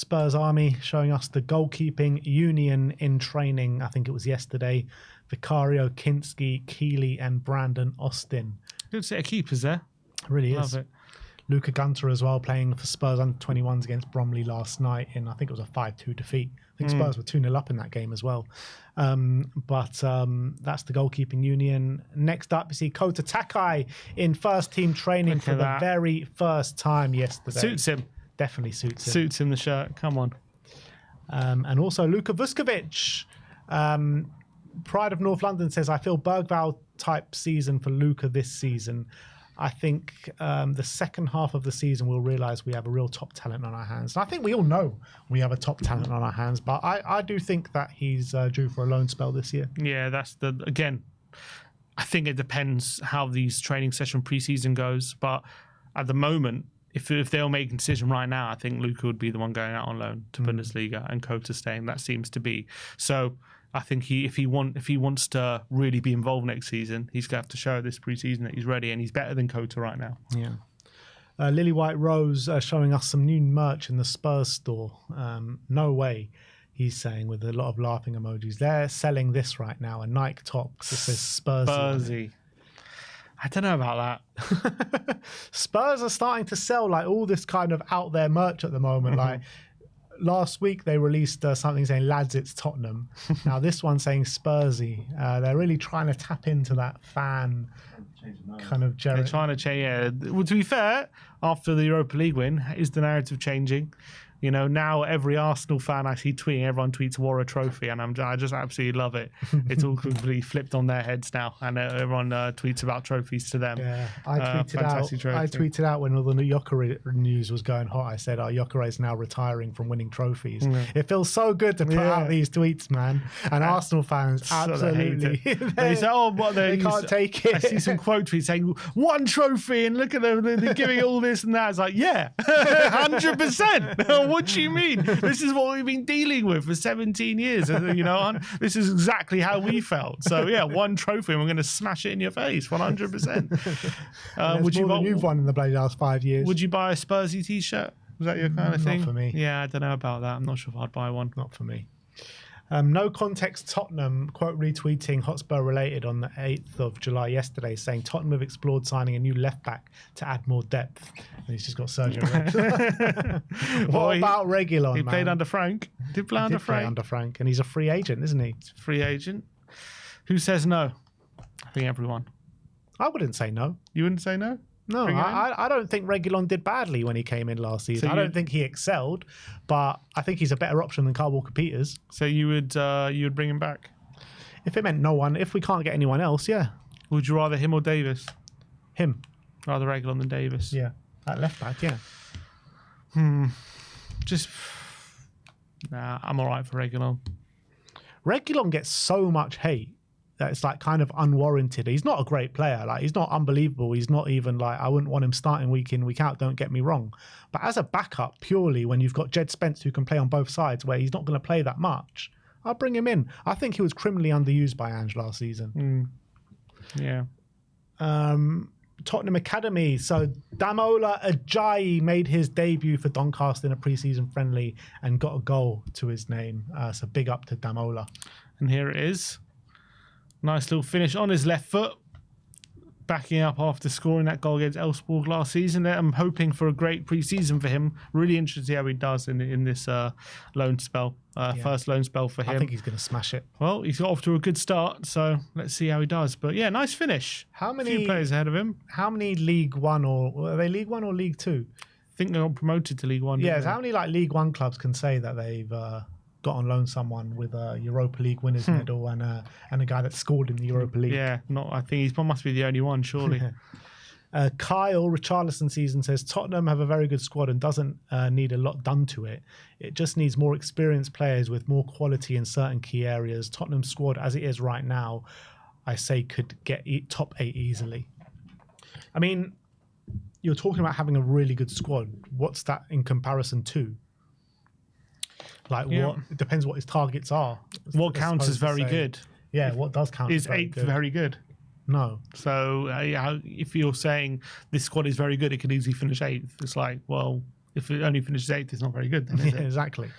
Spurs Army showing us the goalkeeping union in training. I think it was yesterday. Vicario, Kinski, Keeley and Brandon Austin. Good set of keepers there. Really Love is. it. Luca Gunter as well, playing for Spurs under 21s against Bromley last night in, I think it was a 5-2 defeat. I think Spurs were 2-0 up in that game as well. But that's the goalkeeping union. Next up, you see Kota Takai in first team training for the very first time yesterday. Suits him. Definitely suits him. Suits him, the shirt. Come on. And also Luka Vuskovic. Pride of North London says, I feel Bergvall type season for Luka this season. I think the second half of the season we'll realise we have a real top talent on our hands. And I think we all know we have a top talent on our hands, but I do think that he's due for a loan spell this year. Yeah, again, I think it depends how these training session pre-season goes. But at the moment, if they'll make a decision right now, I think Luka would be the one going out on loan to Bundesliga and Kota staying. That seems to be. So I think if he wants to really be involved next season, he's going to have to show this pre-season that he's ready, and he's better than Kota right now. Yeah. Lily White Rose showing us some new merch in the Spurs store. No way, he's saying, with a lot of laughing emojis. They're selling this right now, a Nike top that says Spursy. I don't know about that. Spurs are starting to sell like all this kind of out there merch at the moment. Like last week they released something saying "Lads, it's Tottenham." Now this one's saying Spursy. They're really trying to tap into that fan kind of. They're trying to change. Yeah. Well, to be fair, after the Europa League win, is the narrative changing? You know, now every Arsenal fan I see tweeting, everyone tweets "War a trophy," and I just absolutely love it. It's all completely flipped on their heads now, and everyone tweets about trophies to them. Yeah, I tweeted out when all the Gyökeres news was going hot. I said, Gyökeres is now retiring from winning trophies. It feels so good to put out these tweets, man. And Arsenal fans absolutely they say, they can't take it. I see some quote tweets saying one trophy, and look at them, they're giving all this and that. It's like, yeah, 100%. What do you mean? This is what we've been dealing with for 17 years. You know, this is exactly how we felt. So yeah, one trophy, and we're going to smash it in your face, 100%. Would you buy? You've won in the last 5 years. Would you buy a Spursy t-shirt? Was that your kind of thing? Not for me. Yeah, I don't know about that. I'm not sure if I'd buy one. Not for me. No context Tottenham, quote retweeting Hotspur related on the 8th of July yesterday, saying Tottenham have explored signing a new left back to add more depth. And he's just got Sergio Reguilon. What about Reguilon? He played under Frank. Did play under Frank, and he's a free agent, isn't he? Free agent. Who says no? I think everyone. I wouldn't say no. You wouldn't say no? No, I don't think Reguilon did badly when he came in last season. I don't think he excelled, but I think he's a better option than Kyle Walker-Peters. So you would bring him back? If it meant no one, if we can't get anyone else, yeah. Would you rather him or Davis? Him. Rather Reguilon than Davis? Yeah, at left back, yeah. I'm all right for Reguilon. Reguilon gets so much hate that it's like kind of unwarranted. He's not a great player. Like, he's not unbelievable. He's not even like, I wouldn't want him starting week in, week out, don't get me wrong. But as a backup, purely when you've got Jed Spence who can play on both sides where he's not going to play that much, I'll bring him in. I think he was criminally underused by Ange last season. Yeah. Tottenham Academy. So Damola Ajayi made his debut for Doncaster in a pre-season friendly and got a goal to his name. So big up to Damola. And here it is. Nice little finish on his left foot, backing up after scoring that goal against Elfsborg last season. I'm hoping for a great pre-season for him. Really interested to see how he does in this loan spell. First loan spell for him. I think he's going to smash it. Well, he's got off to a good start, so let's see how he does. But yeah, nice finish. How many few players ahead of him? How many League One are they League One or League Two? I think they got promoted to League One. Yeah, so how many like League One clubs can say that they've got on loan someone with a Europa League winners medal and a guy that scored in the Europa League? Yeah, I think he must be the only one, surely. Kyle Richarlison season says Tottenham have a very good squad and doesn't need a lot done to it. It just needs more experienced players with more quality in certain key areas. Tottenham's squad, as it is right now, I say could get top 8 easily. I mean, you're talking about having a really good squad. What's that in comparison to? Like, what? It depends what his targets are. What counts as very good? Yeah, what does count? Is 8th very good? No. So if you're saying this squad is very good, it could easily finish 8th. It's like, well, If it only finishes 8th, it's not very good then, is Yeah, it? exactly.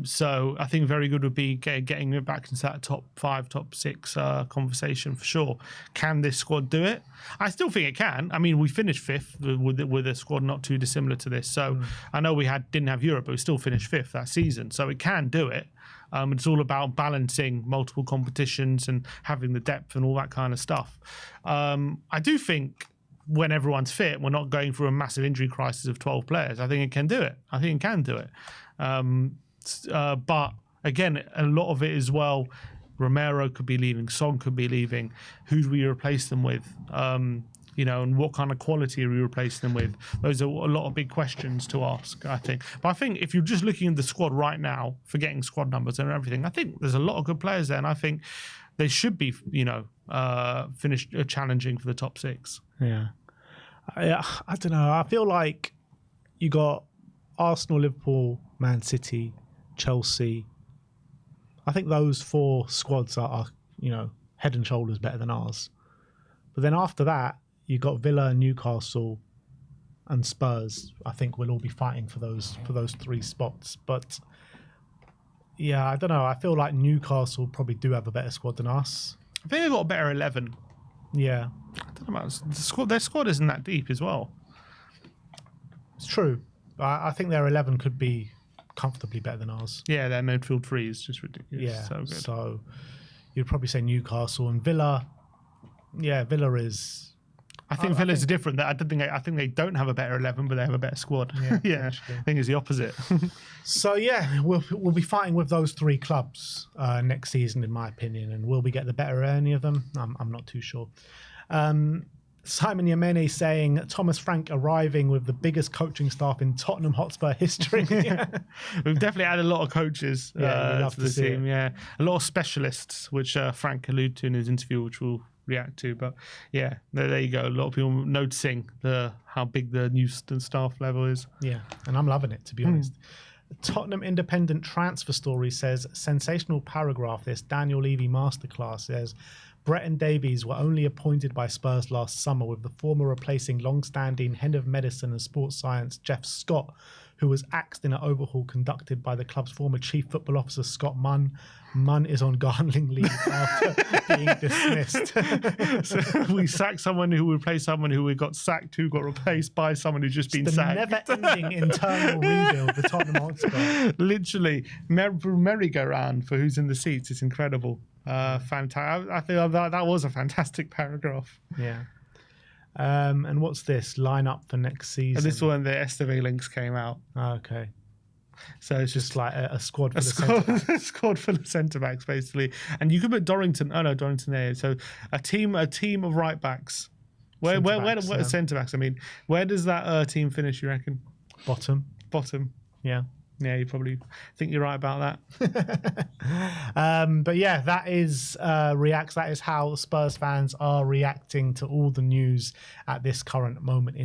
So I think very good would be getting it back into that top 5, top 6 conversation for sure. Can this squad do it? I still think it can. I mean, we finished 5th with a squad not too dissimilar to this. So I know we didn't have Europe, but we still finished 5th that season. So it can do it. It's all about balancing multiple competitions and having the depth and all that kind of stuff. I do think when everyone's fit, we're not going through a massive injury crisis of 12 players. I think it can do it. I think it can do it. But again, a lot of it as well, Romero could be leaving, Son could be leaving. Who do we replace them with? And what kind of quality are we replacing them with? Those are a lot of big questions to ask, I think. But I think if you're just looking at the squad right now, forgetting squad numbers and everything, I think there's a lot of good players there, and I think they should be, finished challenging for the top 6. Yeah. I don't know. I feel like you got Arsenal, Liverpool, Man City, Chelsea. I think those 4 squads are head and shoulders better than ours. But then after that, you got Villa, Newcastle, and Spurs. I think we'll all be fighting for those 3 spots. But yeah, I don't know. I feel like Newcastle probably do have a better squad than us. I think they've got a better 11. Yeah. I don't know about the squad. Their squad isn't that deep as well. It's true. I think their 11 could be comfortably better than ours. Yeah, their midfield 3 is just ridiculous. Yeah, so good. So you'd probably say Newcastle and Villa. Yeah, Villa is. I think Villa's different. I think they don't have a better 11, but they have a better squad. Yeah, I think it's the opposite. So yeah, we'll be fighting with those 3 clubs next season, in my opinion. And will we get the better of any of them? I'm not too sure. Simon Yemeni saying Thomas Frank arriving with the biggest coaching staff in Tottenham Hotspur history. We've definitely had a lot of coaches to the team. It. Yeah, a lot of specialists, which Frank alluded to in his interview, which we'll react to. But yeah, there you go. A lot of people noticing how big the new staff level is. Yeah, and I'm loving it, to be honest. Tottenham Independent Transfer Story says, sensational paragraph this, Daniel Levy masterclass says, Brett and Davies were only appointed by Spurs last summer, with the former replacing long-standing head of medicine and sports science Jeff Scott, who was axed in an overhaul conducted by the club's former chief football officer Scott Munn. Munn is on gardening leave after being dismissed. So we sacked someone who replaced someone who we got sacked, who got replaced by someone who's just been sacked. The never-ending internal rebuild, the Tottenham Hotspur. Literally, merry-go-round for who's in the seats. It's incredible. Fantastic. I think that was a fantastic paragraph. Yeah. And what's this? Line up for next season. And this one, the Esteve links came out. Okay. So it's just like a squad for the squad full of centre backs, basically. And you could put Dorrington. Oh no, Dorrington there. So a team of right backs. Where centre backs? I mean, where does that team finish? You reckon? Bottom. Yeah. Yeah, you probably think you're right about that. But yeah, that is reacts. That is how Spurs fans are reacting to all the news at this current moment in